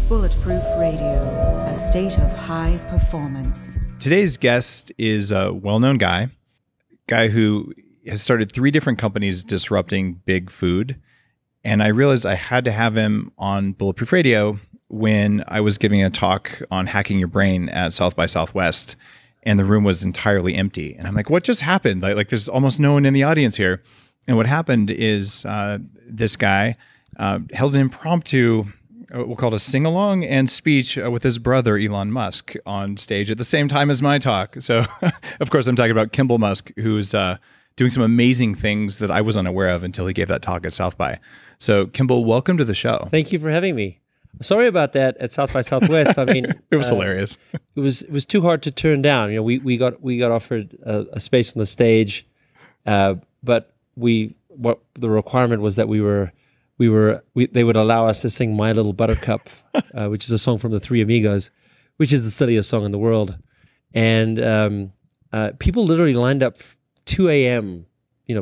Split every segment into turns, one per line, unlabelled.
Bulletproof Radio, a state of high performance.
Today's guest is a well-known guy who has started 3 different companies disrupting big food. And I realized I had to have him on Bulletproof Radio when I was giving a talk on hacking your brain at South by Southwest, and the room was entirely empty. And I'm like, what just happened? Like there's almost no one in the audience here. And what happened is this guy held an impromptu, we'll call it a sing-along and speech with his brother, Elon Musk, on stage at the same time as my talk. So, of course, I'm talking about Kimbal Musk, who's doing some amazing things that I was unaware of until he gave that talk at South by. So, Kimbal, welcome to the show.
Thank you for having me. Sorry about that at South by Southwest. I mean,
it was hilarious.
It was too hard to turn down. You know, we got offered a space on the stage, but what the requirement was that they would allow us to sing My Little Buttercup, which is a song from the Three Amigos, which is the silliest song in the world. And people literally lined up 2 a.m.,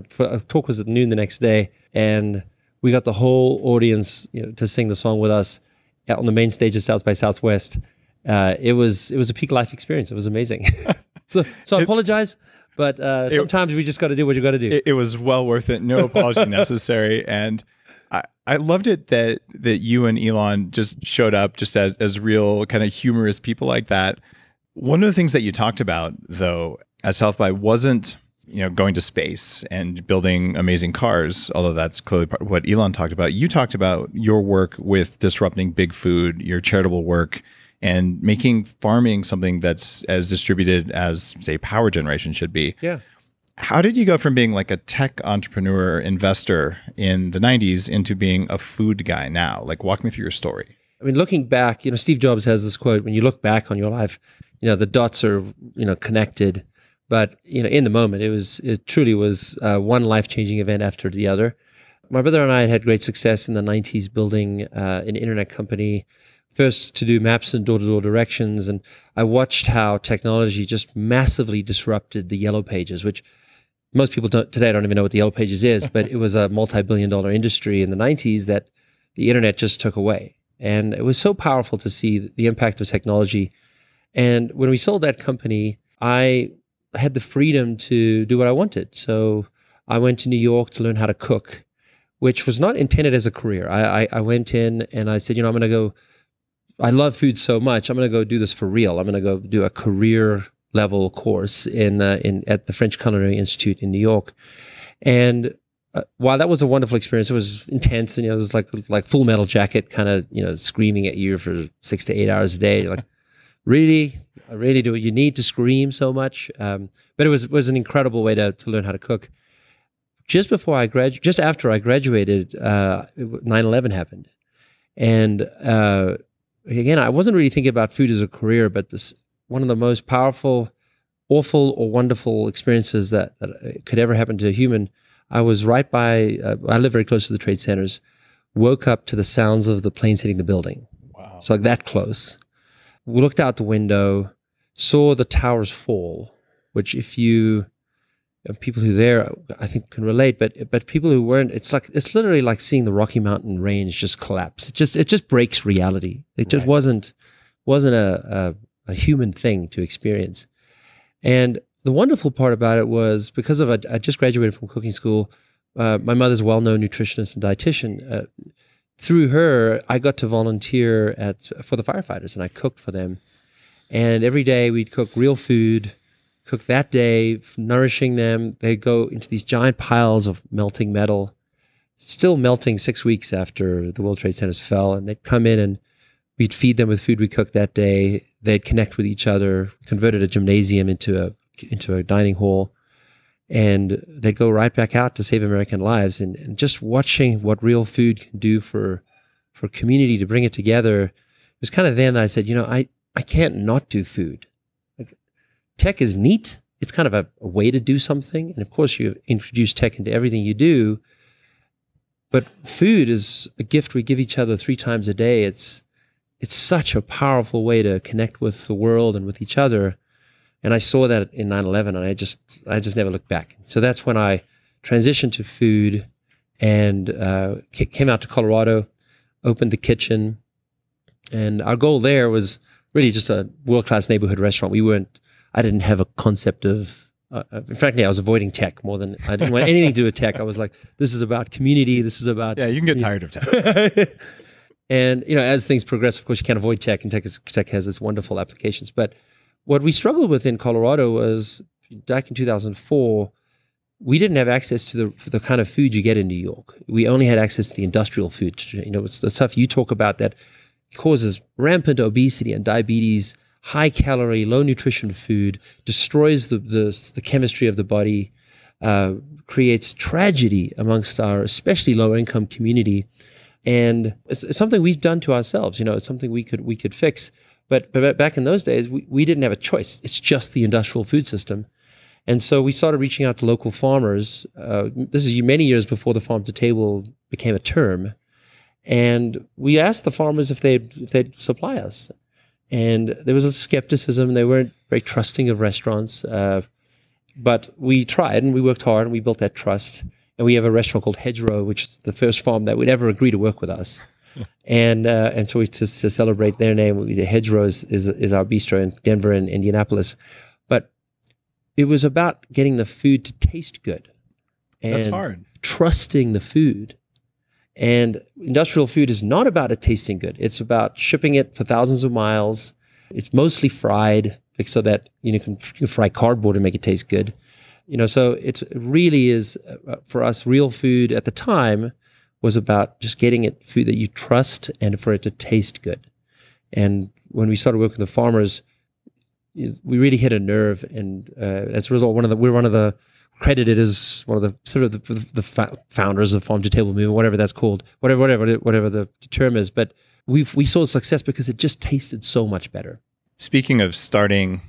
for a talk was at noon the next day. And we got the whole audience, to sing the song with us on the main stage of South by Southwest. It was a peak life experience. It was amazing. so I apologize. But sometimes we just got to do what you got to do.
It was well worth it. No apology necessary. And I loved it that you and Elon just showed up just as real kind of humorous people like that. One of the things that you talked about, though, at South by wasn't going to space and building amazing cars, although that's clearly what Elon talked about. You talked about your work with disrupting big food, your charitable work, and making farming something that's as distributed as, say, power generation should be.
Yeah.
How did you go from being like a tech entrepreneur investor in the 90s into being a food guy now? Like, walk me through your story.
I mean, looking back, Steve Jobs has this quote, when you look back on your life, the dots are, connected. But, in the moment, it truly was one life-changing event after the other. My brother and I had great success in the 90s building an internet company, first to do maps and door-to-door directions. And I watched how technology just massively disrupted the Yellow Pages, which most people today don't even know what the Yellow Pages is, but it was a multi-billion-dollar industry in the 90s that the internet just took away. And it was so powerful to see the impact of technology. And when we sold that company, I had the freedom to do what I wanted. So I went to New York to learn how to cook, which was not intended as a career. I went in and I said, I'm going to go, I love food so much, I'm going to go do this for real. I'm going to go do a career level course at the French Culinary Institute in New York. And while that was a wonderful experience, it was intense, and it was like Full Metal Jacket, kind of screaming at you for 6 to 8 hours a day. Like, really do you need to scream so much? But it was an incredible way to learn how to cook. Just after I graduated, 9/11 happened, and again, I wasn't really thinking about food as a career, but one of the most powerful, awful, or wonderful experiences that could ever happen to a human. I was right by, I live very close to the trade centers, woke up to the sounds of the planes hitting the building.
Wow.
So like that close. We looked out the window, saw the towers fall, which people who are there, I think, can relate, but people who weren't, it's literally like seeing the Rocky Mountain range just collapse. It just breaks reality. It just wasn't a human thing to experience. And the wonderful part about it was, because I just graduated from cooking school, my mother's a well-known nutritionist and dietitian. Through her, I got to volunteer for the firefighters, and I cooked for them. And every day we'd cook real food, cook that day, nourishing them. They'd go into these giant piles of melting metal, still melting 6 weeks after the World Trade Centers fell. And they'd come in and we'd feed them with food we cooked that day. They'd connect with each other, converted a gymnasium into a dining hall. And they'd go right back out to save American lives. And just watching what real food can do for community, to bring it together, it was kind of then that I said, I can't not do food. Like, tech is neat. It's kind of a way to do something. And of course, you introduce tech into everything you do. But food is a gift we give each other 3 times a day. It's such a powerful way to connect with the world and with each other. And I saw that in 9/11, and I just never looked back. So that's when I transitioned to food and came out to Colorado, opened the kitchen. And our goal there was really just a world-class neighborhood restaurant. I didn't have a concept of, frankly, I was avoiding tech more than, I didn't want anything to do with tech. I was like, this is about community. This is about.
Yeah, you can get tired of tech.
And, as things progress, of course, you can't avoid tech, and tech has its wonderful applications. But what we struggled with in Colorado was, back in 2004, we didn't have access to the kind of food you get in New York. We only had access to the industrial food. It's the stuff you talk about that causes rampant obesity and diabetes, high calorie, low nutrition food, destroys the chemistry of the body, creates tragedy amongst our especially low income community. And it's something we've done to ourselves. It's something we could fix. But back in those days, we didn't have a choice. It's just the industrial food system. And so we started reaching out to local farmers. This is many years before the farm to table became a term. And we asked the farmers if they'd supply us. And there was a skepticism. They weren't very trusting of restaurants. But we tried, and we worked hard, and we built that trust. And we have a restaurant called Hedgerow, which is the first farm that would ever agree to work with us. And so we to celebrate their name, Hedgerow is our bistro in Denver and Indianapolis. But it was about getting the food to taste good. And
that's hard. Trusting
the food. And industrial food is not about it tasting good. It's about shipping it for thousands of miles. It's mostly fried so that you can fry cardboard and make it taste good. So it really is, for us, real food at the time was about just getting it food that you trust and for it to taste good. And when we started working with the farmers, we really hit a nerve. And as a result, we're one of the credited as one of the sort of the founders of Farm to Table movement, whatever that's called, whatever the term is. But we saw success because it just tasted so much better.
Speaking of starting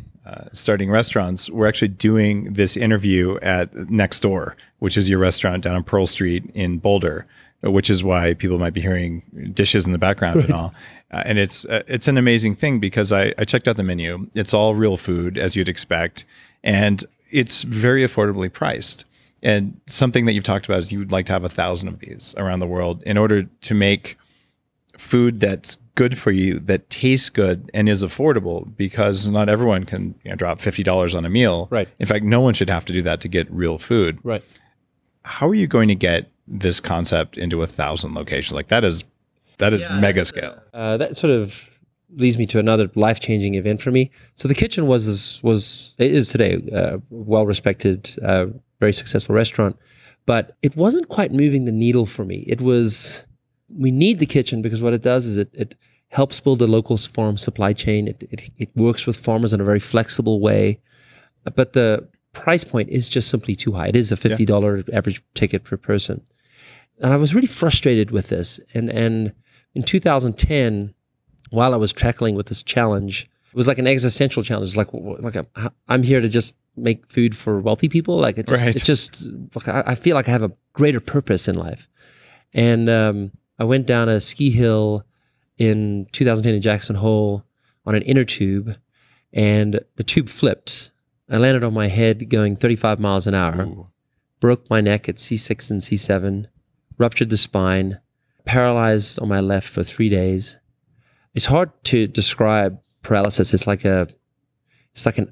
restaurants, we're actually doing this interview at Next Door, which is your restaurant down on Pearl Street in Boulder, which is why people might be hearing dishes in the background and all. And it's an amazing thing because I checked out the menu. It's all real food, as you'd expect, and it's very affordably priced. And something that you've talked about is you would like to have 1,000 of these around the world in order to make food that's good for you, that tastes good and is affordable, because not everyone can drop $50 on a meal.
Right.
In fact, no one should have to do that to get real food.
Right.
How are you going to get this concept into 1,000 locations? Like that is mega scale.
That sort of leads me to another life-changing event for me. So the kitchen is today a well-respected, very successful restaurant, but it wasn't quite moving the needle for me. We need the kitchen because what it does is it helps build a local farm supply chain. It works with farmers in a very flexible way, but the price point is just simply too high. It is a $50 average ticket per person. And I was really frustrated with this. And in 2010, while I was tackling with this challenge, it was like an existential challenge. Like I'm here to just make food for wealthy people. Like it's just I feel like I have a greater purpose in life. And I went down a ski hill in 2010 in Jackson Hole on an inner tube, and the tube flipped. I landed on my head going 35 miles an hour, broke my neck at C6 and C7, ruptured the spine, paralyzed on my left for 3 days. It's hard to describe paralysis. It's like a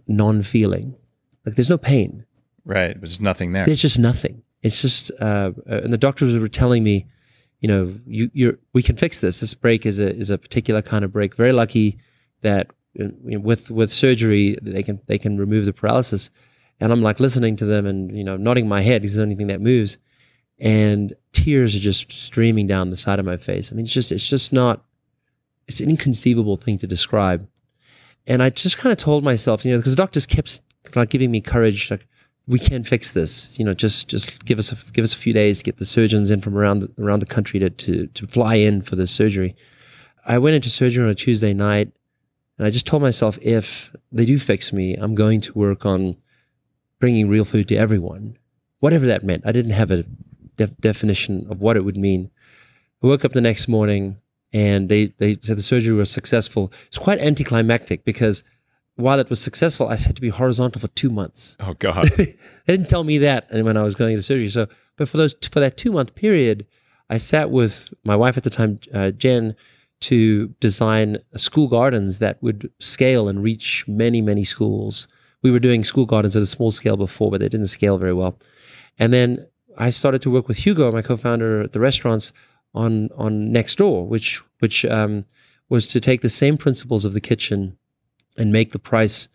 non-feeling. Like there's no pain.
Right. There's nothing there.
There's just nothing. It's just, and the doctors were telling me, we can fix this. This break is a particular kind of break. Very lucky that with surgery they can remove the paralysis. And I'm like listening to them and nodding my head because it's the only thing that moves. And tears are just streaming down the side of my face. I mean, it's an inconceivable thing to describe. And I just kind of told myself, because the doctors kept giving me courage, like, we can fix this. Just give us a few days, get the surgeons in from around the country to fly in for this surgery. I went into surgery on a Tuesday night, and I just told myself, if they do fix me, I'm going to work on bringing real food to everyone, whatever that meant. I didn't have a definition of what it would mean. I woke up the next morning, and they said the surgery was successful. It's quite anticlimactic because while it was successful, I had to be horizontal for 2 months.
Oh God.
They didn't tell me that when I was going into surgery. So, but for that 2 month period, I sat with my wife at the time, Jen, to design school gardens that would scale and reach many, many schools. We were doing school gardens at a small scale before, but they didn't scale very well. And then I started to work with Hugo, my co-founder at the restaurants, on Next Door, which was to take the same principles of the kitchen and make the price,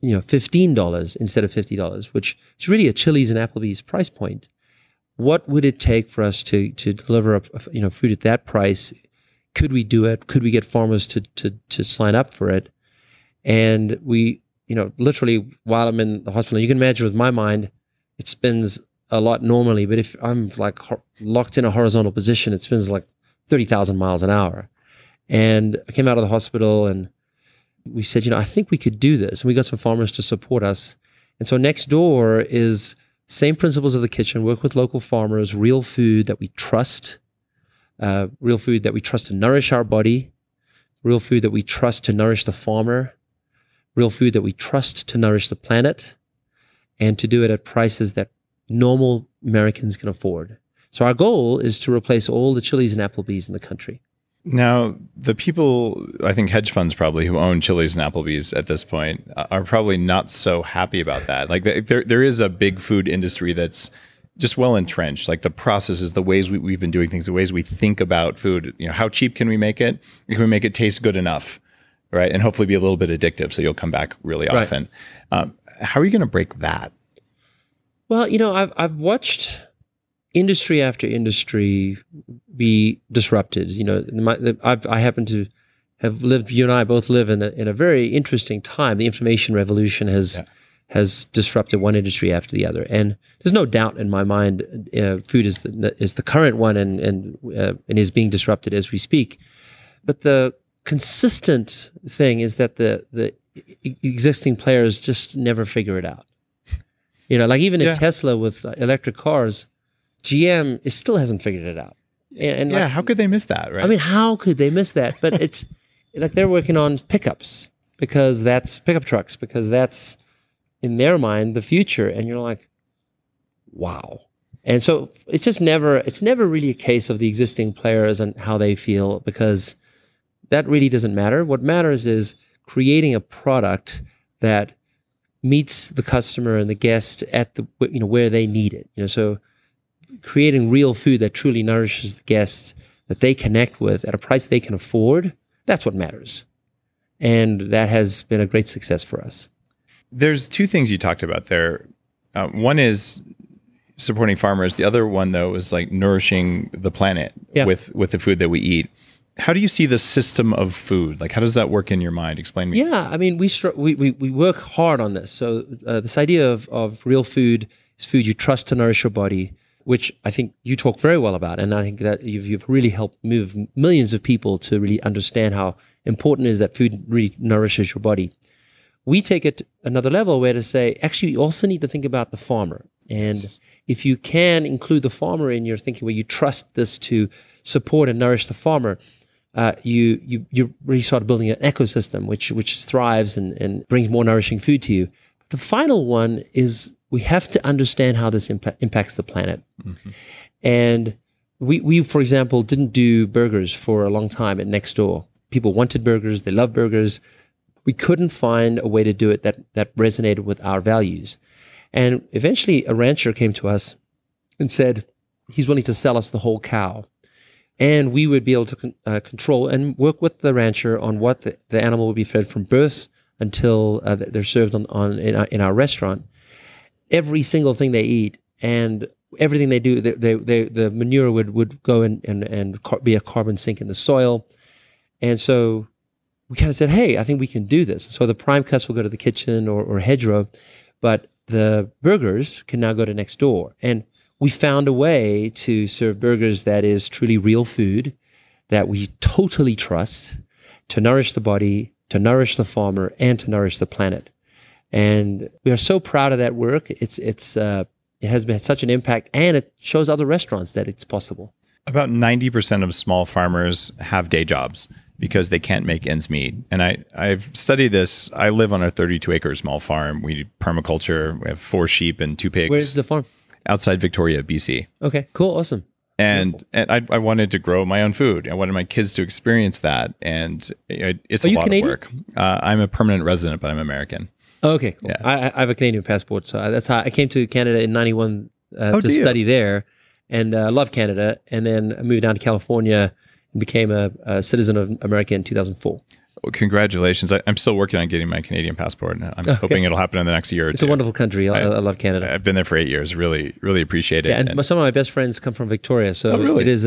$15 instead of $50, which is really a Chili's and Applebee's price point. What would it take for us to deliver food at that price? Could we do it? Could we get farmers to sign up for it? And we, literally while I'm in the hospital, you can imagine with my mind, it spins a lot normally, but if I'm like locked in a horizontal position, it spins like 30,000 miles an hour. And I came out of the hospital and we said, I think we could do this. And we got some farmers to support us. And so Next Door is same principles of the kitchen, work with local farmers, real food that we trust, real food that we trust to nourish our body, real food that we trust to nourish the farmer, real food that we trust to nourish the planet, and to do it at prices that normal Americans can afford. So our goal is to replace all the Chili's and Applebee's in the country.
Now, the people, I think hedge funds probably, who own Chili's and Applebee's at this point are probably not so happy about that. Like there is a big food industry that's just well entrenched. Like the processes, the ways we've been doing things, the ways we think about food. How cheap can we make it? Can we make it taste good enough, right? And hopefully be a little bit addictive, so you'll come back really often. Right. How are you going to break that?
Well, I've watched industry after industry be disrupted. I happen to have lived. You and I both live in a very interesting time. The information revolution has disrupted one industry after the other, and there's no doubt in my mind, food is the current one, and is being disrupted as we speak. But the consistent thing is that the existing players just never figure it out. Like even in Tesla with electric cars, GM still hasn't figured it out. And
how could they miss that, right?
I mean, how could they miss that? But it's like they're working on pickups pickup trucks, because that's, in their mind, the future. And you're like, wow. And so it's never really a case of the existing players and how they feel, because that really doesn't matter. What matters is creating a product that meets the customer and the guest at the where they need it. So creating real food that truly nourishes the guests, that they connect with at a price they can afford, that's what matters. And that has been a great success for us.
There's two things you talked about there. One is supporting farmers. The other one, though, is like nourishing the planet with the food that we eat. How do you see the system of food? Like, how does that work in your mind? Explain to me.
Yeah, I mean, we work hard on this. So this idea of real food is food you trust to nourish your body, which I think you talk very well about. And I think that you've really helped move millions of people to really understand how important it is that food really nourishes your body. We take it another level where to say, actually, you also need to think about the farmer. And if you can include the farmer in your thinking, where you trust this to support and nourish the farmer, you really start building an ecosystem which thrives and brings more nourishing food to you. The final one is we have to understand how this impacts the planet. Mm-hmm. And we, for example, didn't do burgers for a long time at Next Door. People wanted burgers. They love burgers. We couldn't find a way to do it that resonated with our values. And eventually a rancher came to us and said he's willing to sell us the whole cow. And we would be able to control and work with the rancher on what the animal would be fed from birth until they're served in our restaurant. Every single thing they eat and everything they do, the manure would go and be a carbon sink in the soil. And so we kind of said, hey, I think we can do this. So the prime cuts will go to the kitchen or hedgerow, but the burgers can now go to Next Door. And we found a way to serve burgers that is truly real food, that we totally trust, to nourish the body, to nourish the farmer, and to nourish the planet. And we are so proud of that work. It has been such an impact, and it shows other restaurants that it's possible.
About 90% of small farmers have day jobs. because they can't make ends meet. And I've studied this. I live on a 32-acre small farm. We do permaculture. We have 4 sheep and 2 pigs.
Where's the farm?
Outside Victoria, BC.
Okay, cool, awesome.
And I wanted to grow my own food. I wanted my kids to experience that. And it's a lot of work. I'm a permanent resident, but I'm American.
Okay, cool. Yeah. I have a Canadian passport, so that's how I came to Canada in '91 to study there, and I love Canada. And then I moved down to California and became a citizen of America in 2004.
Well, congratulations. I'm still working on getting my Canadian passport. I'm hoping it'll happen in the next year or two.
It's a wonderful country. I love Canada.
I've been there for 8 years. Really, really appreciate it.
Yeah, and some of my best friends come from Victoria, so it is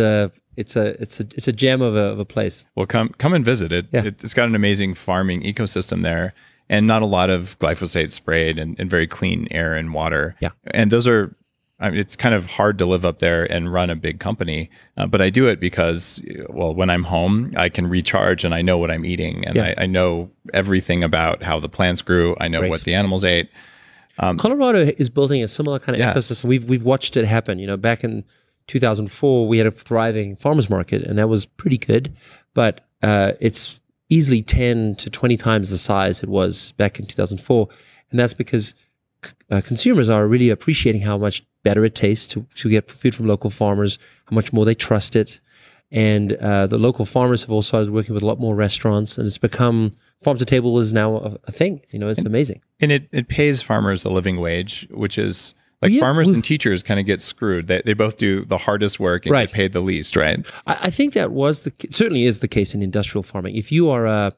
it's a gem of a place.
Well, come and visit it. Yeah. It's got an amazing farming ecosystem there, and not a lot of glyphosate sprayed, and very clean air and water.
Yeah,
and those are. It's kind of hard to live up there and run a big company, but I do it because, well, when I'm home, I can recharge and I know what I'm eating, and I know everything about how the plants grew. I know what the animals ate.
Colorado is building a similar kind of ecosystem. We've watched it happen. Back in 2004, we had a thriving farmers market, and that was pretty good, but it's easily 10 to 20 times the size it was back in 2004, and that's because consumers are really appreciating how much better it tastes to get food from local farmers, how much more they trust it. And the local farmers have also started working with a lot more restaurants, and it's become, farm to table is now a thing. It's amazing. And
it pays farmers a living wage, which is like farmers and teachers kind of get screwed. They both do the hardest work and get paid the least, right?
I think that certainly is the case in industrial farming. If you are a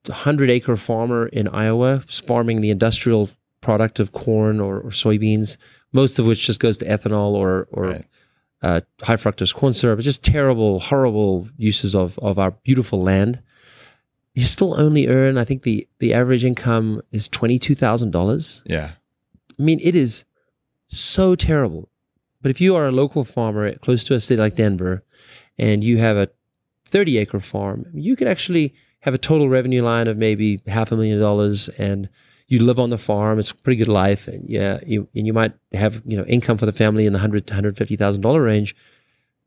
100-acre farmer in Iowa farming the industrial product of corn or soybeans, most of which just goes to ethanol or high fructose corn syrup. It's just terrible, horrible uses of our beautiful land. You still only earn, I think the average income is $22,000.
Yeah.
I mean, it is so terrible. But if you are a local farmer close to a city like Denver, and you have a 30-acre farm, you could actually have a total revenue line of maybe $500,000, and you live on the farm. It's a pretty good life, and you might have income for the family in the $100,000 to $150,000 range.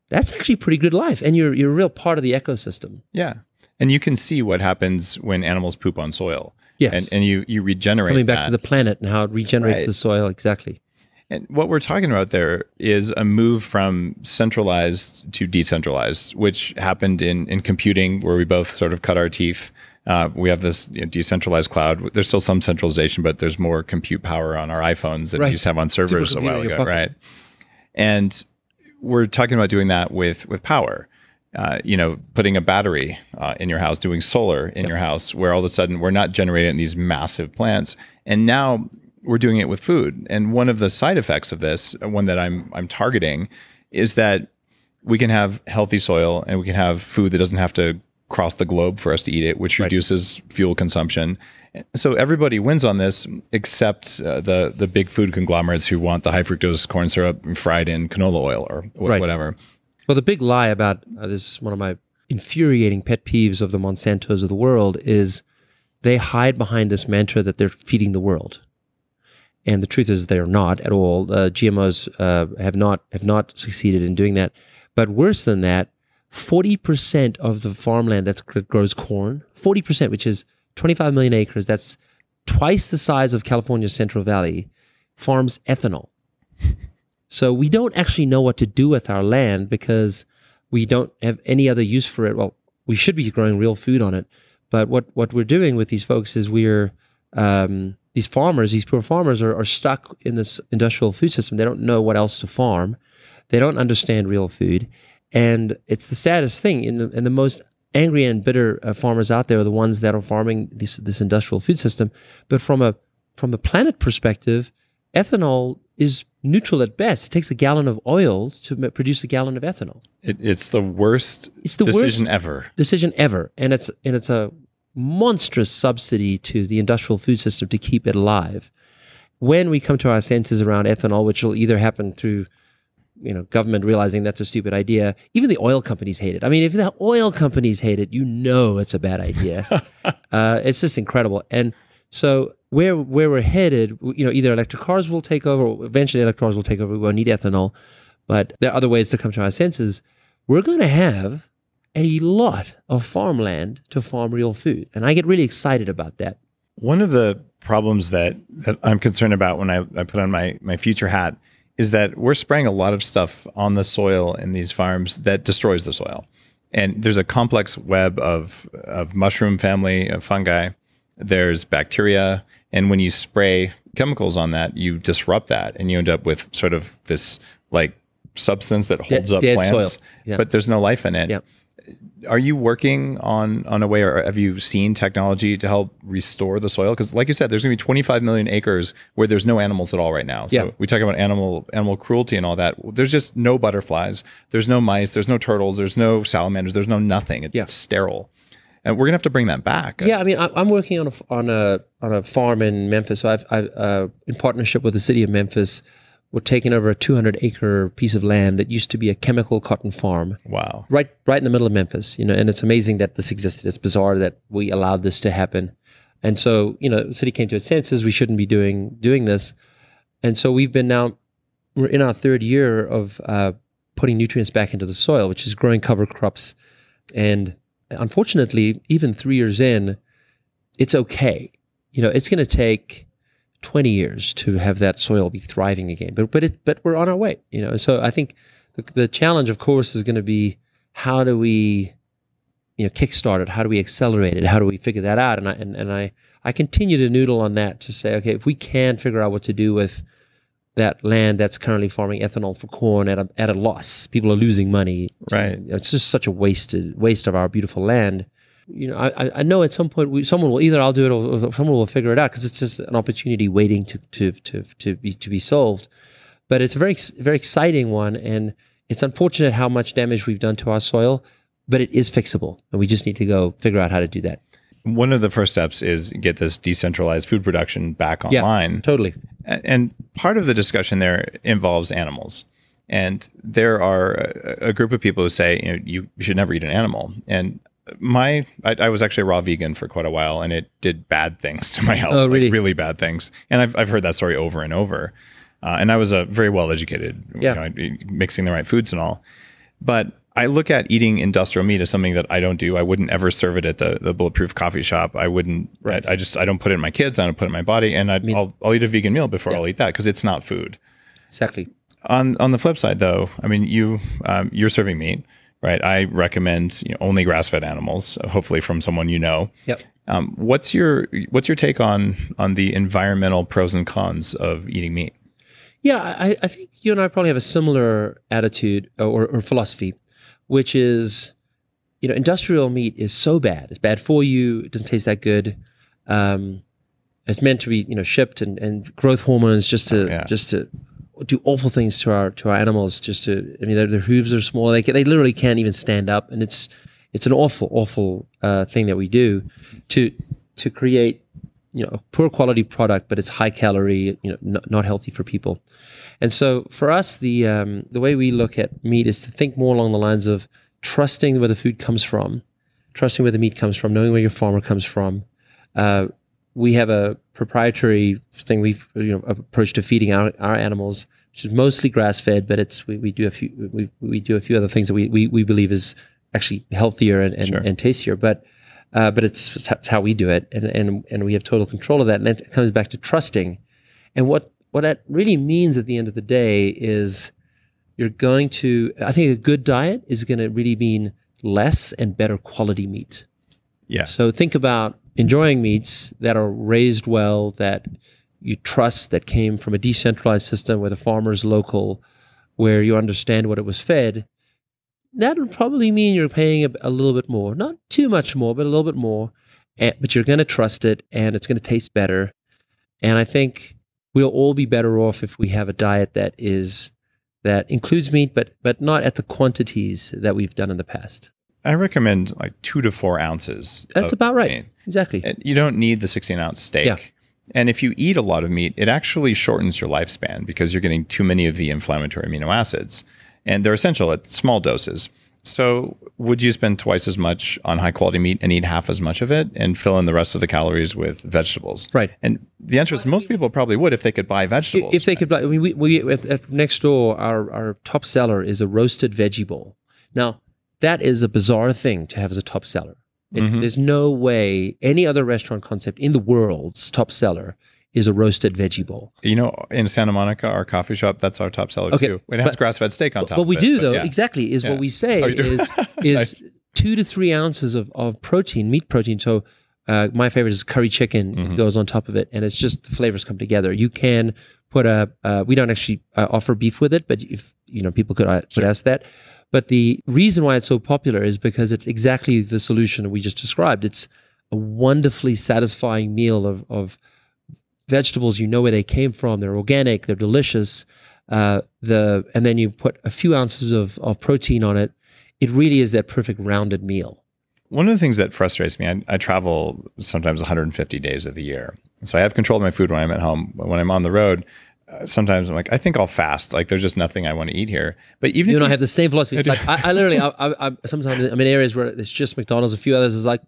That's actually a pretty good life, and you're a real part of the ecosystem.
Yeah, and you can see what happens when animals poop on soil.
Yes,
and you regenerate.
Coming back to the planet and how it regenerates the soil. Exactly.
And what we're talking about there is a move from centralized to decentralized, which happened in computing, where we both sort of cut our teeth. We have this decentralized cloud. There's still some centralization, but there's more compute power on our iPhones than we used to have on servers a while ago, right? And we're talking about doing that with power. Putting a battery in your house, doing solar in your house, where all of a sudden we're not generating these massive plants. And now we're doing it with food. And one of the side effects of this, one that I'm targeting, is that we can have healthy soil and we can have food that doesn't have to cross the globe for us to eat it, which reduces fuel consumption. So everybody wins on this, except the big food conglomerates who want the high fructose corn syrup fried in canola oil or whatever.
Well, the big lie about this is one of my infuriating pet peeves of the Monsantos of the world is they hide behind this mantra that they're feeding the world. And the truth is they're not at all. GMOs have not succeeded in doing that. But worse than that, 40% of the farmland that grows corn, 40%, which is 25 million acres, that's twice the size of California's Central Valley, farms ethanol. So we don't actually know what to do with our land because we don't have any other use for it. Well, we should be growing real food on it. But what we're doing with these folks is these poor farmers are stuck in this industrial food system. They don't know what else to farm. They don't understand real food. And it's the saddest thing. And the most angry and bitter farmers out there are the ones that are farming this industrial food system. But from the planet perspective, ethanol is neutral at best. It takes a gallon of oil to produce a gallon of ethanol.
It's the worst decision ever. And it's a monstrous subsidy to the industrial food system to keep it alive. When we come to our senses around ethanol, which will either happen through government realizing that's a stupid idea. Even the oil companies hate it. I mean, if the oil companies hate it, it's a bad idea. It's just incredible. And so where we're headed, either electric cars will take over, or eventually electric cars will take over. We won't need ethanol. But there are other ways to come to our senses. We're going to have
a lot of farmland to farm real food. And I get really excited about that.
One of the problems that I'm concerned about when I put on my future hat is that we're spraying a lot of stuff on the soil in these farms that destroys the soil. And there's a complex web of mushroom family of fungi. There's bacteria. And when you spray chemicals on that, you disrupt that and you end up with sort of this like substance that holds up plants,
soil. Yeah.
but there's no life in it.
Yeah.
Are you working on a way, or have you seen technology to help restore the soil? Because like you said, there's going to be 25 million acres where there's no animals at all right now. So we talk about animal cruelty and all that. There's just no butterflies. There's no mice. There's no turtles. There's no salamanders. There's no nothing. It's sterile. And we're going to have to bring that back.
Yeah, I mean, I'm working on a farm in Memphis. So I've in partnership with the city of Memphis, we're taking over a 200-acre piece of land that used to be a chemical cotton farm.
Wow!
Right in the middle of Memphis, and it's amazing that this existed. It's bizarre that we allowed this to happen, and so the city came to its senses. We shouldn't be doing this, and so we're in our third year of putting nutrients back into the soil, which is growing cover crops, and unfortunately, even 3 years in, it's okay. It's going to take 20 years to have that soil be thriving again, but we're on our way. So I think the challenge, of course, is going to be how do we, kickstart it? How do we accelerate it? How do we figure that out? And I continue to noodle on that to say, okay, if we can figure out what to do with that land that's currently farming ethanol for corn at a loss, people are losing money.
Right.
It's just such a waste of our beautiful land. I know at some point someone will, either I'll do it or someone will figure it out, because it's just an opportunity waiting to be solved. But it's a very, very exciting one, and it's unfortunate how much damage we've done to our soil, but it is fixable, and we just need to go figure out how to do that.
One of the first steps is get this decentralized food production back online.
Yeah, totally.
And part of the discussion there involves animals. And there are a group of people who say, you should never eat an animal. And I was actually a raw vegan for quite a while, and it did bad things to my health.
Oh, really?
Like really bad things. And I've heard that story over and over. And I was very well educated, mixing the right foods and all. But I look at eating industrial meat as something that I don't do. I wouldn't ever serve it at the Bulletproof coffee shop. I wouldn't. Right. I don't put it in my kids. I don't put it in my body. And I'll eat a vegan meal before I'll eat that, because it's not food.
Exactly.
On the flip side, though, I mean, you're serving meat. Right. I recommend only grass-fed animals, hopefully from someone you know.
Yep.
What's your take on the environmental pros and cons of eating meat?
Yeah, I think you and I probably have a similar attitude or philosophy, which is, industrial meat is so bad. It's bad for you. It doesn't taste that good. It's meant to be, shipped and growth hormones just to do awful things to our animals. Their hooves are small. They literally can't even stand up, and it's an awful thing that we do to create a poor quality product, but it's high calorie, not healthy for people. And so for us, the way we look at meat is to think more along the lines of trusting where the food comes from, trusting where the meat comes from, knowing where your farmer comes from. We have a proprietary thing we've approach to feeding our animals, which is mostly grass fed, but we do a few other things that we believe is actually healthier and tastier. But it's how we do it, and we have total control of that. And it comes back to trusting. And what that really means at the end of the day is I think a good diet is going to really mean less and better quality meat.
Yeah.
So think about enjoying meats that are raised well, that you trust, that came from a decentralized system where the farmer's local, where you understand what it was fed. That would probably mean you're paying a little bit more, not too much more, but a little bit more. But you're going to trust it, and it's going to taste better. And I think we'll all be better off if we have a diet that includes meat, but not at the quantities that we've done in the past.
I recommend like 2 to 4 ounces.
That's about right.
Meat.
Exactly.
And you don't need the 16-ounce steak.
Yeah.
And if you eat a lot of meat, it actually shortens your lifespan because you're getting too many of the inflammatory amino acids. And they're essential at small doses. So would you spend twice as much on high quality meat and eat half as much of it and fill in the rest of the calories with vegetables?
Right.
And the answer is most people probably would if they could buy vegetables.
If they could buy, we at next door, our top seller is a roasted veggie bowl. Now, that is a bizarre thing to have as a top seller. There's no way any other restaurant concept in the world's top seller is a roasted veggie bowl.
In Santa Monica, our coffee shop, that's our top seller too. It has grass-fed steak on top.
What we
of
do
it,
though,
yeah.
exactly, is what we say is
Nice.
2 to 3 ounces of protein, meat protein. So my favorite is curry chicken. It goes on top of it, and it's just the flavors come together. You can put we don't actually offer beef with it, but if people could ask that. But the reason why it's so popular is because it's exactly the solution we just described. It's a wonderfully satisfying meal of vegetables. You know where they came from. They're organic. They're delicious. And then you put a few ounces of protein on it. It really is that perfect rounded meal.
One of the things that frustrates me, I travel sometimes 150 days of the year. So I have control of my food when I'm at home. When I'm on the road, sometimes I'm like, I think I'll fast. Like there's just nothing I want to eat here. But even
you and I have the same philosophy. It's like I literally, sometimes I'm in areas where it's just McDonald's. A few others is like,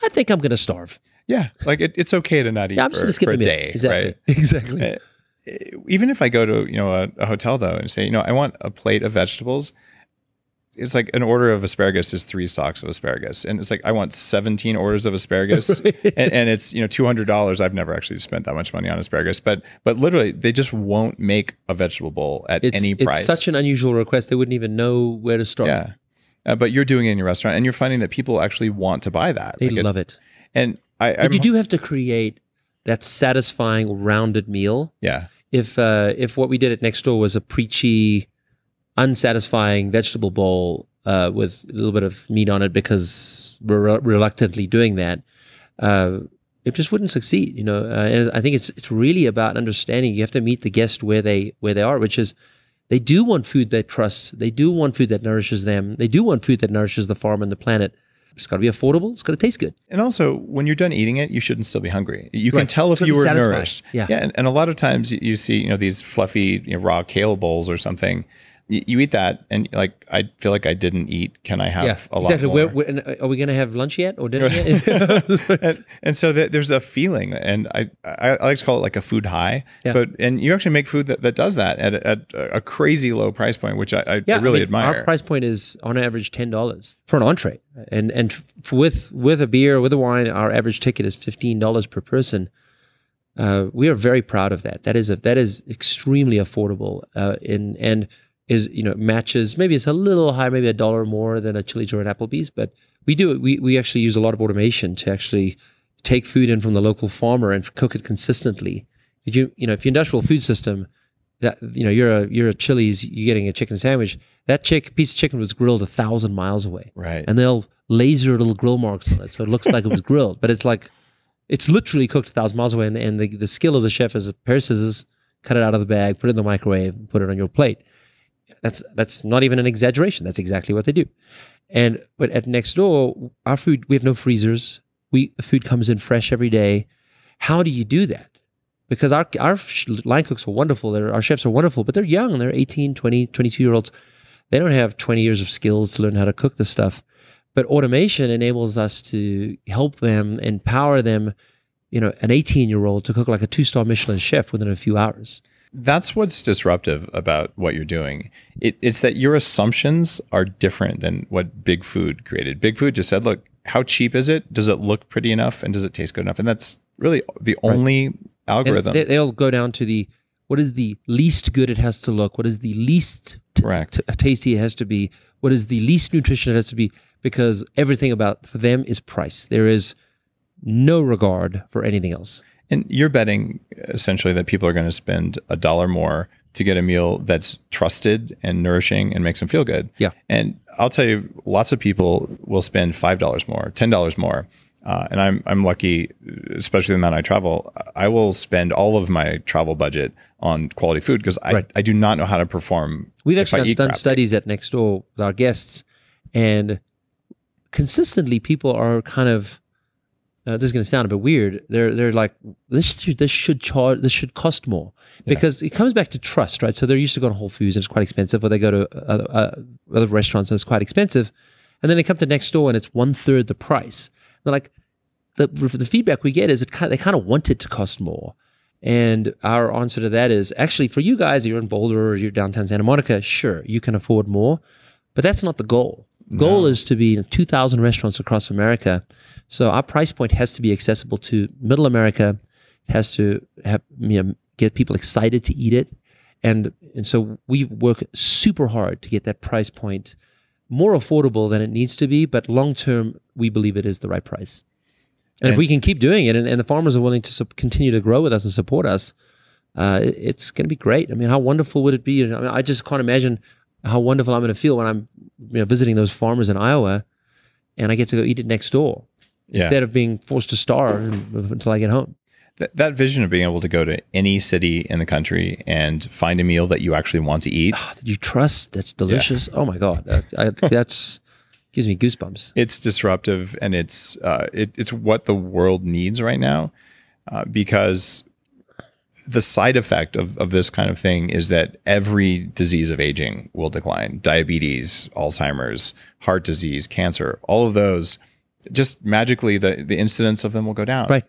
I think I'm going to starve.
Yeah, like it's okay to not eat for a day,
exactly.
right?
Exactly.
Even if I go to a hotel though and say I want a plate of vegetables, it's like an order of asparagus is 3 stalks of asparagus, and it's like I want 17 orders of asparagus, and it's $200. I've never actually spent that much money on asparagus, but literally they just won't make a vegetable bowl at any price.
It's such an unusual request; they wouldn't even know where to start.
Yeah, but you're doing it in your restaurant, and you're finding that people actually want to buy that.
They love it.
And
but you do have to create that satisfying rounded meal.
Yeah.
If what we did at Next Door was a preachy, unsatisfying vegetable bowl with a little bit of meat on it because we're reluctantly doing that, it just wouldn't succeed. And I think it's really about understanding. You have to meet the guest where they are, which is they do want food they trust. They do want food that nourishes them. They do want food that nourishes the farm and the planet. It's got to be affordable. It's got to taste good.
And also, when you're done eating it, you shouldn't still be hungry. You can tell if you were nourished.
Yeah.
And a lot of times you see, these fluffy raw kale bowls or something. You eat that, and I feel like I didn't eat. Can I have a lot more?
Are we going to have lunch yet or dinner yet?
and so there's a feeling, and I like to call it like a food high. Yeah. And you actually make food that does that at a crazy low price point, which I really admire.
Our price point is on average $10 for an entree, and with a beer, with a wine, our average ticket is $15 per person. We are very proud of that. That is extremely affordable, and matches, maybe it's a little higher, maybe $1 more than a Chili's or an Applebee's, but we actually use a lot of automation to actually take food in from the local farmer and cook it consistently. If your industrial food system, that you're a Chili's, you're getting a chicken sandwich, that piece of chicken was grilled 1,000 miles away.
Right.
And they'll laser little grill marks on it, so it looks like it was grilled, but it's literally cooked 1,000 miles away, and the skill of the chef is a pair of scissors, cut it out of the bag, put it in the microwave, put it on your plate. That's not even an exaggeration. That's exactly what they do. But at Next Door, our food, we have no freezers. Food comes in fresh every day. How do you do that? Because our line cooks are wonderful. Our chefs are wonderful, but they're young. They're 18, 20, 22-year-olds. They don't have 20 years of skills to learn how to cook this stuff. But automation enables us to help them, empower them, an 18-year-old to cook like a 2-star Michelin chef within a few hours.
That's what's disruptive about what you're doing. It's that your assumptions are different than what Big Food created. Big Food just said, look, how cheap is it? Does it look pretty enough? And does it taste good enough? And that's really the only algorithm.
And they'll go down to what is the least good it has to look? What is the least tasty it has to be? What is the least nutrition it has to be? Because everything for them is price. There is no regard for anything else.
And you're betting essentially that people are going to spend $1 more to get a meal that's trusted and nourishing and makes them feel good.
Yeah.
And I'll tell you, lots of people will spend $5 more, $10 more. And I'm lucky, especially the amount I travel, I will spend all of my travel budget on quality food because I do not know how to perform.
We've actually done studies at Next Door with our guests, and consistently people are kind of, this is going to sound a bit weird. They're like, this should cost more, because it comes back to trust, right? So they're used to going to Whole Foods and it's quite expensive, or they go to other restaurants and it's quite expensive, and then they come to Next Door and it's 1/3 the price. They're like, the feedback we get is they kind of want it to cost more, and our answer to that is actually, for you guys, you're in Boulder or you're downtown Santa Monica, sure, you can afford more, but that's not the goal. Goal is to be in 2,000 restaurants across America. So our price point has to be accessible to middle America. It has to have, get people excited to eat it. And so we work super hard to get that price point more affordable than it needs to be, but long term, we believe it is the right price. And if we can keep doing it, and the farmers are willing to continue to grow with us and support us, it's going to be great. I mean, how wonderful would it be? I just can't imagine how wonderful I'm going to feel when I'm visiting those farmers in Iowa, and I get to go eat it next door instead of being forced to starve until I get home.
That vision of being able to go to any city in the country and find a meal that you actually want to eat.
That you trust, that's delicious. Yeah. Oh my God. That's gives me goosebumps.
It's disruptive, and it's what the world needs right now, because the side effect of this kind of thing is that every disease of aging will decline. Diabetes, Alzheimer's, heart disease, cancer, all of those, just magically the incidence of them will go down.
Right.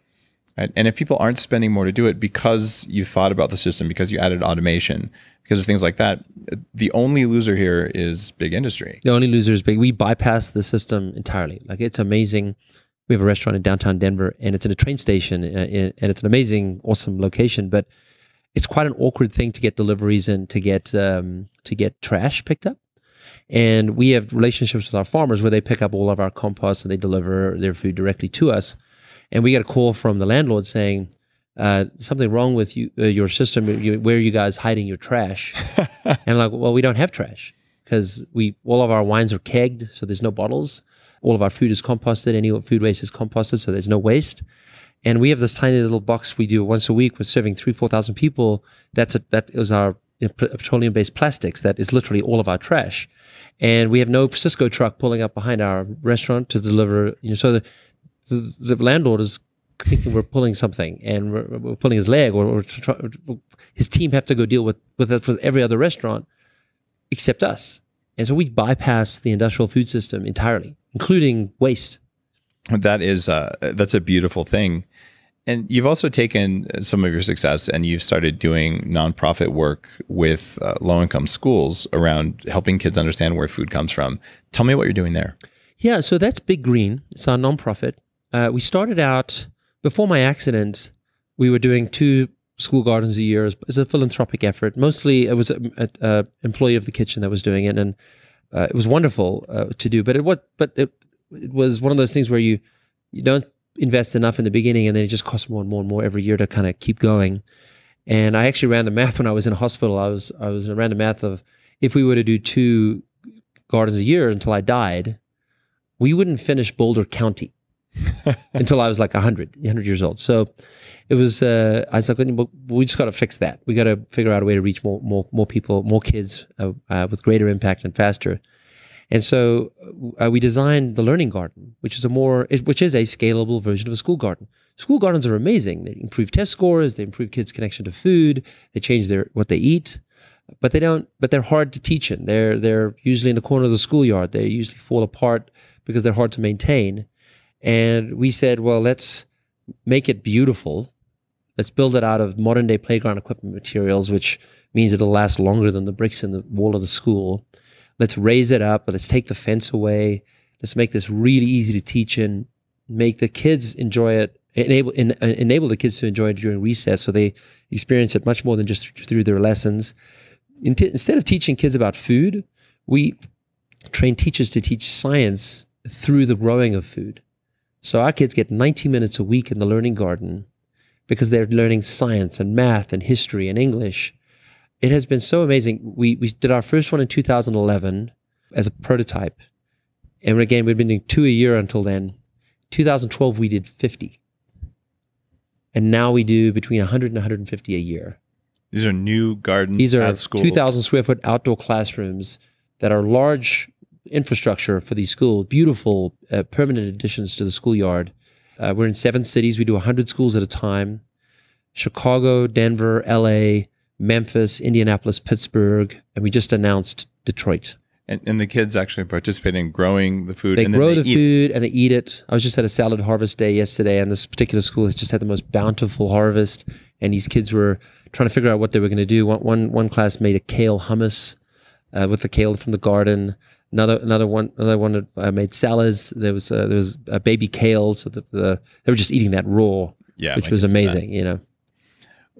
And if people aren't spending more to do it because you thought about the system, because you added automation, because of things like that, the only loser here is big industry.
The only loser is big. We bypass the system entirely. Like, it's amazing. We have a restaurant in downtown Denver, and it's in a train station, and it's an amazing, awesome location. But it's quite an awkward thing to get deliveries and to get trash picked up. And we have relationships with our farmers where they pick up all of our compost and they deliver their food directly to us. And we get a call from the landlord saying, something wrong with your system. Where are you guys hiding your trash? And like, well, we don't have trash because all of our wines are kegged, so there's no bottles. All of our food is composted. Any food waste is composted, so there's no waste. And we have this tiny little box we do once a week with serving 3,000-4,000 people. That is our petroleum-based plastics. That is literally all of our trash. And we have no Cisco truck pulling up behind our restaurant to deliver. So the landlord is thinking we're pulling something, and we're pulling his leg, or his team have to go deal with it with every other restaurant except us. And so we bypass the industrial food system entirely, including waste.
That's a beautiful thing. And you've also taken some of your success and you've started doing nonprofit work with low-income schools around helping kids understand where food comes from. Tell me what you're doing there.
Yeah, so that's Big Green. It's our nonprofit. We started out, before my accident, we were doing 2 school gardens a year as a philanthropic effort. Mostly it was an employee of the kitchen that was doing it, and it was wonderful to do. But it was one of those things where you don't invest enough in the beginning, and then it just costs more and more and more every year to kind of keep going. And I actually ran the math when I was in hospital. I ran the math of, if we were to do 2 gardens a year until I died, we wouldn't finish Boulder County until I was like 100 years old. So it was, I was like, we just got to fix that. We got to figure out a way to reach more people, more kids with greater impact and faster. And so we designed the Learning Garden, which is a scalable version of a school garden. School gardens are amazing. They improve test scores, they improve kids' connection to food, they change what they eat, but they're hard to teach in. They're usually in the corner of the schoolyard. They usually fall apart because they're hard to maintain. And we said, well, let's make it beautiful. Let's build it out of modern day playground equipment materials, which means it'll last longer than the bricks in the wall of the school. Let's raise it up, but let's take the fence away. Let's make this really easy to teach in, make the kids enjoy it, enable the kids to enjoy it during recess so they experience it much more than just through their lessons. Instead of teaching kids about food, we train teachers to teach science through the growing of food. So our kids get 90 minutes a week in the Learning Garden because they're learning science and math and history and English. It has been so amazing. We did our first one in 2011 as a prototype. And again, we've been doing 2 a year until then. 2012, we did 50. And now we do between 100 and 150 a year.
These are new gardens.
These are
at schools.
2,000 square foot outdoor classrooms that are large infrastructure for these schools, beautiful permanent additions to the schoolyard. We're in 7 cities. We do 100 schools at a time. Chicago, Denver, LA, Memphis, Indianapolis, Pittsburgh, and we just announced Detroit.
And the kids actually participate in growing the food.
They grow the food and they eat it. I was just at a salad harvest day yesterday, and this particular school has just had the most bountiful harvest. And these kids were trying to figure out what they were going to do. One class made a kale hummus with the kale from the garden. Another one that made salads. There was a baby kale, so they were just eating that raw, which was amazing. You know.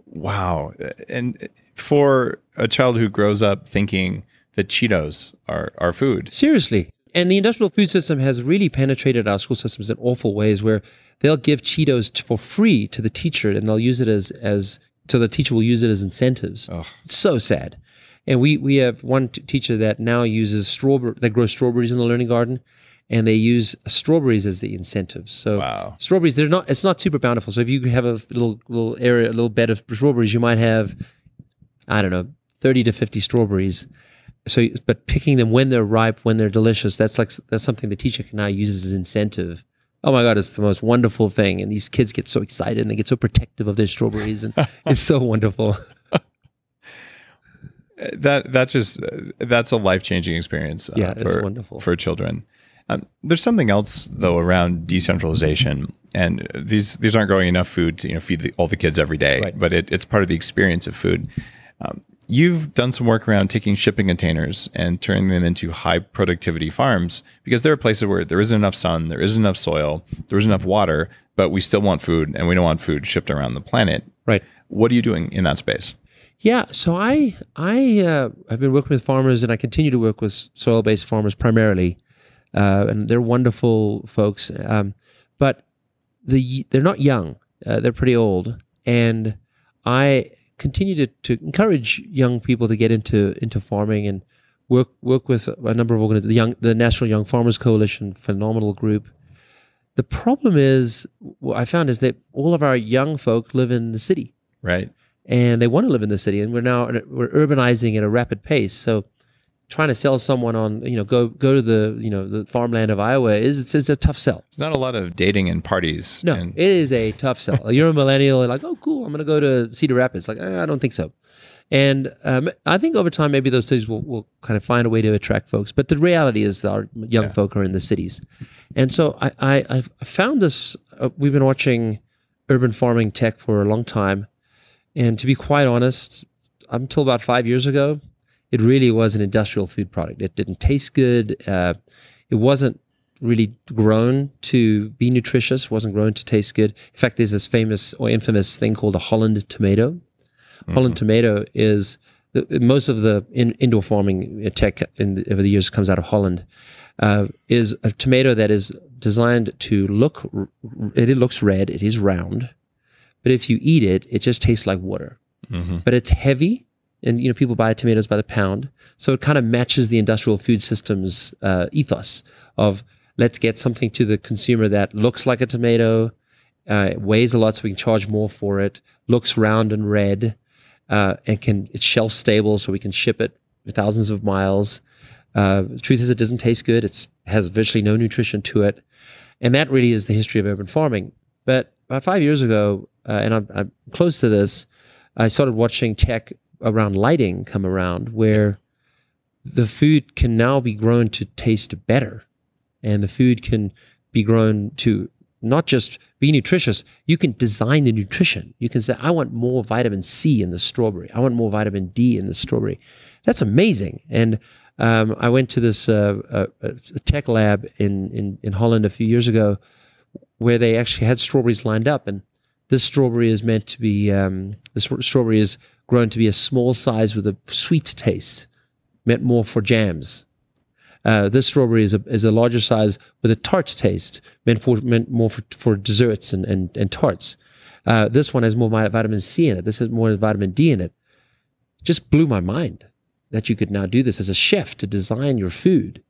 Wow. And for a child who grows up thinking that Cheetos are food.
Seriously. And the industrial food system has really penetrated our school systems in awful ways, where they'll give Cheetos for free to the teacher, and they'll use it so the teacher will use it as incentives.
Oh.
It's so sad. And we have one teacher that now uses that grows strawberries in the learning garden, and they use strawberries as the incentives. So strawberries, it's not super bountiful. So if you have a little area, a little bed of strawberries, you might have, I don't know, 30 to 50 strawberries. So, but picking them when they're ripe, when they're delicious, that's something the teacher can now use as incentive. Oh my God, it's the most wonderful thing. And these kids get so excited and they get so protective of their strawberries, and it's so wonderful.
That's a life-changing experience.
It's wonderful
for children. There's something else though around decentralization, and these aren't growing enough food to feed all the kids every day,
right.
But it's part of the experience of food. You've done some work around taking shipping containers and turning them into high productivity farms, because there are places where there isn't enough sun, there isn't enough soil, there isn't enough water, but we still want food, and we don't want food shipped around the planet.
Right.
What are you doing in that space?
Yeah, so I've been working with farmers, and I continue to work with soil-based farmers primarily, and they're wonderful folks. But they're not young; they're pretty old, and I continue to encourage young people to get into farming and work with a number of organizations. The National Young Farmers Coalition, phenomenal group. The problem is, what I found is that all of our young folk live in the city,
right?
And they want to live in the city, and we're urbanizing at a rapid pace. So, trying to sell someone on go to the farmland of Iowa it's a tough sell.
There's not a lot of dating and parties.
No, it is a tough sell. You're a millennial, and like, oh, cool, I'm going to go to Cedar Rapids. Like, I don't think so. And I think over time, maybe those cities will kind of find a way to attract folks. But the reality is our young folk are in the cities. And so I found this, we've been watching urban farming tech for a long time. And to be quite honest, up until about 5 years ago, it really was an industrial food product. It didn't taste good. It wasn't really grown to be nutritious. It wasn't grown to taste good. In fact, there's this famous or infamous thing called a Holland tomato. Mm-hmm. Holland tomato is most of the indoor farming tech over the years comes out of Holland. Is a tomato that is designed to it looks red. It is round. But if you eat it, it just tastes like water. Mm-hmm. But it's heavy, and people buy tomatoes by the pound. So it kind of matches the industrial food system's ethos of let's get something to the consumer that looks like a tomato, weighs a lot so we can charge more for it, looks round and red, and it's shelf stable so we can ship it thousands of miles. The truth is it doesn't taste good. It has virtually no nutrition to it. And that really is the history of urban farming. But about 5 years ago, and I'm close to this, I started watching tech around lighting come around, where the food can now be grown to taste better, and the food can be grown to not just be nutritious. You can design the nutrition. You can say, I want more vitamin C in the strawberry. I want more vitamin D in the strawberry. That's amazing. And I went to this a tech lab in Holland a few years ago, where they actually had strawberries lined up, and this strawberry is meant to be, strawberry is grown to be a small size with a sweet taste, meant more for jams. This strawberry is a larger size with a tart taste, meant more for desserts and tarts. This one has more vitamin C in it. This has more vitamin D in it. It just blew my mind that you could now do this as a chef to design your food.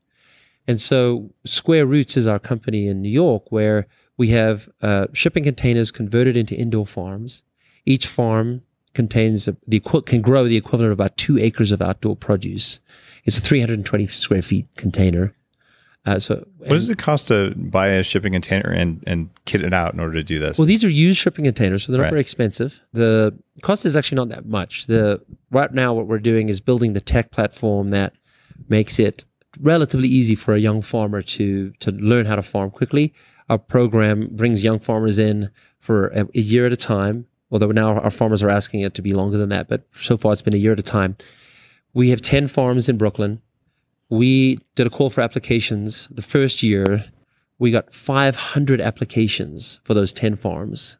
And so Square Roots is our company in New York, where we have shipping containers converted into indoor farms. Each farm contains can grow the equivalent of about 2 acres of outdoor produce. It's a 320 square feet container. What
does it cost to buy a shipping container and kit it out in order to do this?
Well, these are used shipping containers, so they're not very expensive. The cost is actually not that much. Right now, what we're doing is building the tech platform that makes it relatively easy for a young farmer to learn how to farm quickly. Our program brings young farmers in for a year at a time, although now our farmers are asking it to be longer than that, but so far it's been a year at a time. We have 10 farms in Brooklyn. we did a call for applications. The first year, we got 500 applications for those 10 farms,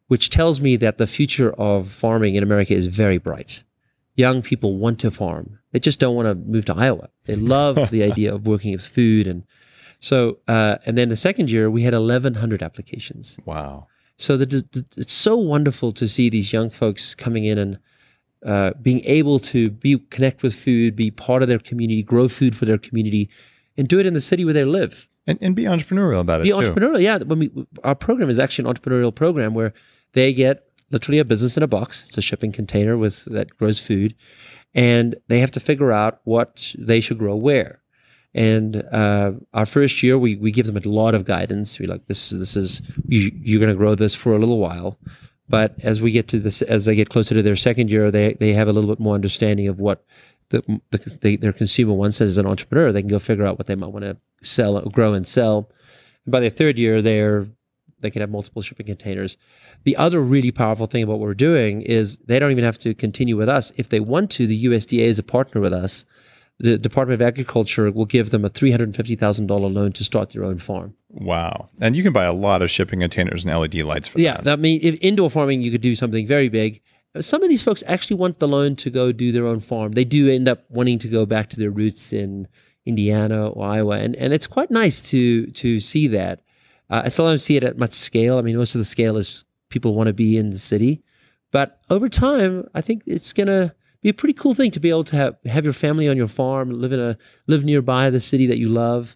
which tells me that the future of farming in America is very bright. Young people want to farm. They just don't want to move to Iowa. They love the idea of working with food. And so, and then the second year, we had 1,100 applications.
Wow.
So it's so wonderful to see these young folks coming in and being able to connect with food, be part of their community, grow food for their community, and do it in the city where they live.
And be entrepreneurial about it too.
Be entrepreneurial, yeah. Our program is actually an entrepreneurial program where they get literally a business in a box. It's a shipping container that grows food, and they have to figure out what they should grow where. And our first year, we give them a lot of guidance. We're like, this is you're going to grow this for a little while, but as we get to this, as they get closer to their second year, they have a little bit more understanding of what their consumer wants. As an entrepreneur, they can go figure out what they might want to grow and sell. And by their third year, they can have multiple shipping containers. The other really powerful thing about what we're doing is they don't even have to continue with us. If they want to, the USDA is a partner with us. The Department of Agriculture will give them a $350,000 loan to start their own farm.
Wow. And you can buy a lot of shipping containers and LED lights for that.
Yeah, I mean, if indoor farming, you could do something very big. Some of these folks actually want the loan to go do their own farm. They do end up wanting to go back to their roots in Indiana or Iowa. And it's quite nice to see that. I still don't see it at much scale. I mean, most of the scale is people want to be in the city. But over time, I think it's going to be a pretty cool thing to be able to have your family on your farm, live nearby the city that you love,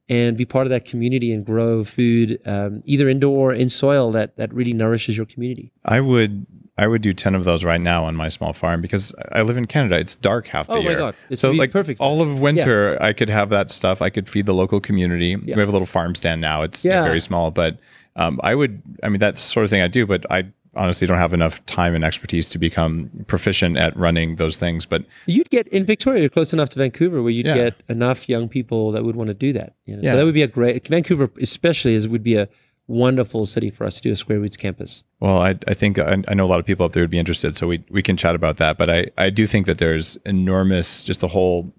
and be part of that community and grow food, either indoor or in soil that really nourishes your community.
I would do 10 of those right now on my small farm because I live in Canada. It's dark half the year.
Oh my God. It's
so like
perfect.
All of winter, I could have that stuff. I could feed the local community. We have a little farm stand now. It's very small, but that's the sort of thing I do, but I honestly don't have enough time and expertise to become proficient at running those things. But
you'd get in Victoria, you're close enough to Vancouver where you'd get enough young people that would want to do that. So that would be a great, Vancouver especially would be a wonderful city for us to do a Square Roots campus.
Well, I think I know a lot of people up there would be interested, so we can chat about that. But I do think that there's enormous, just the whole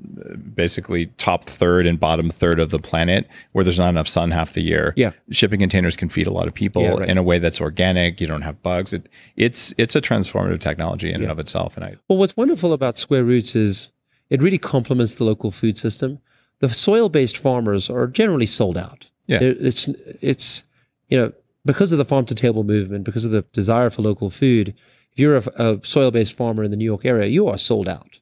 basically top third and bottom third of the planet where there's not enough sun half the year.
Yeah.
Shipping containers can feed a lot of people in a way that's organic. You don't have bugs. It's a transformative technology in and of itself.
Well, what's wonderful about Square Roots is it really complements the local food system. The soil-based farmers are generally sold out.
Yeah.
It's because of the farm to table movement, because of the desire for local food, if you're a soil-based farmer in the New York area, you are sold out.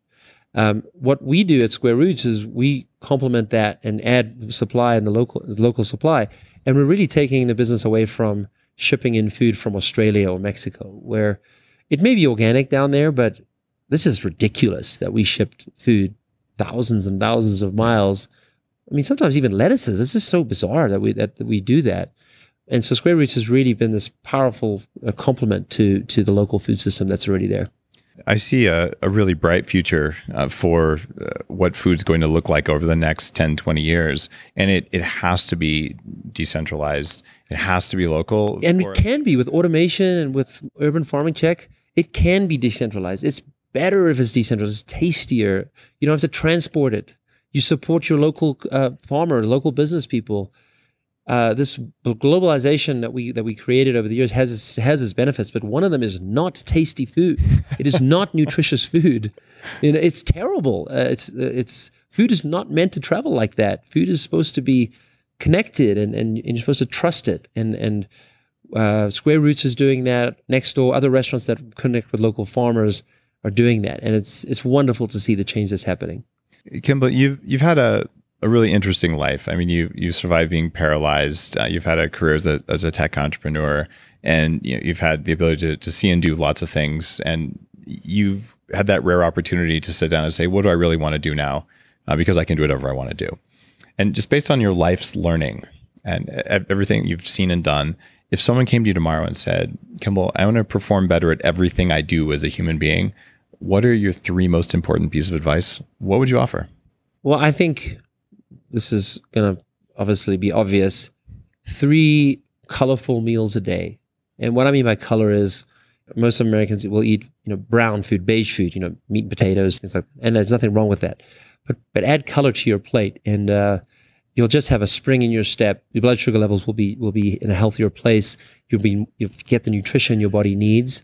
What we do at Square Roots is we complement that and add supply in the local supply, and we're really taking the business away from shipping in food from Australia or Mexico, where it may be organic down there, but this is ridiculous that we shipped food thousands and thousands of miles. I mean, sometimes even lettuces. This is so bizarre that we do that. And so Square Roots has really been this powerful complement to the local food system that's already there.
I see a really bright future for what food's going to look like over the next 10, 20 years. And it has to be decentralized. It has to be local.
And it can be with automation and with urban farming check. It can be decentralized. It's better if it's decentralized. It's tastier. You don't have to transport it. You support your local farmer, local business people. This globalization that we created over the years has its benefits, but one of them is not tasty food. It is not nutritious food. It's terrible. It's food is not meant to travel like that. Food is supposed to be connected, and you're supposed to trust it. And Square Roots is doing that. Next door, other restaurants that connect with local farmers are doing that, and it's wonderful to see the change that's happening.
Kimbal, you've had a really interesting life. I mean, you survived being paralyzed. You've had a career as a tech entrepreneur, and you've had the ability to see and do lots of things. And you've had that rare opportunity to sit down and say, what do I really want to do now? Because I can do whatever I want to do. And just based on your life's learning and everything you've seen and done, if someone came to you tomorrow and said, Kimbal, I want to perform better at everything I do as a human being, what are your 3 most important pieces of advice? What would you offer?
Well, I think this is going to obviously be obvious. 3 colorful meals a day. And what I mean by color is most Americans will eat, brown food, beige food, meat and potatoes, things like that. And there's nothing wrong with that. But add color to your plate, and you'll just have a spring in your step. Your blood sugar levels will be in a healthier place. You'll get the nutrition your body needs.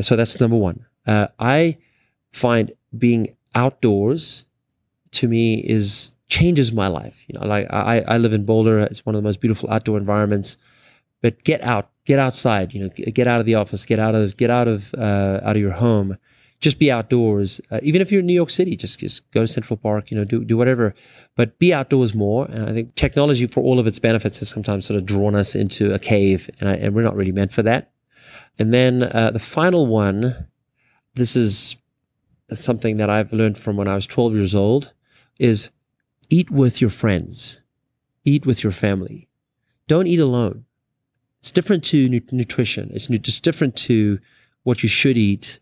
So that's number one. I find being outdoors, to me, changes my life. I live in Boulder. It's one of the most beautiful outdoor environments. But get outside. Get out of the office. Get out of your home. Just be outdoors. Even if you're in New York City, just go to Central Park. Do whatever. But be outdoors more. And I think technology, for all of its benefits, has sometimes sort of drawn us into a cave, and we're not really meant for that. And then the final one, this is something that I've learned from when I was 12 years old, is eat with your friends. Eat with your family. Don't eat alone. It's different to nutrition. It's just different to what you should eat.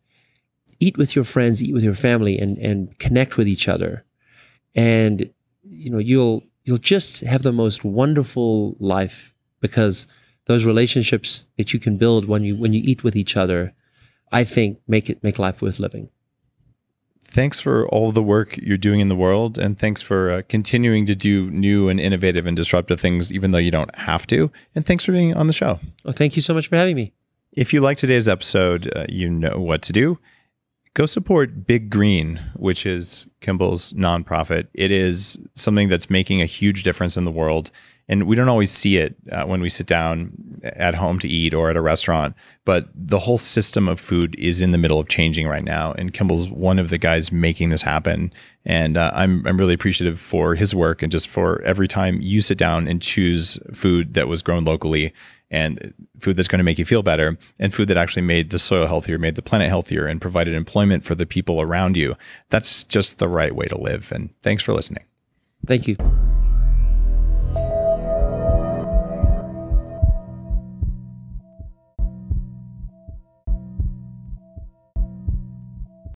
Eat with your friends, eat with your family, and connect with each other. And you'll just have the most wonderful life, because those relationships that you can build when you eat with each other, I think make life worth living.
Thanks for all the work you're doing in the world, and thanks for continuing to do new and innovative and disruptive things, even though you don't have to. And thanks for being on the show.
Well, thank you so much for having me.
If you like today's episode, you know what to do. Go support Big Green, which is Kimbal's nonprofit. It is something that's making a huge difference in the world. And we don't always see it when we sit down at home to eat or at a restaurant, but the whole system of food is in the middle of changing right now. And Kimbal's one of the guys making this happen. And I'm really appreciative for his work, and just for every time you sit down and choose food that was grown locally, and food that's going to make you feel better, and food that actually made the soil healthier, made the planet healthier, and provided employment for the people around you. That's just the right way to live. And thanks for listening.
Thank you.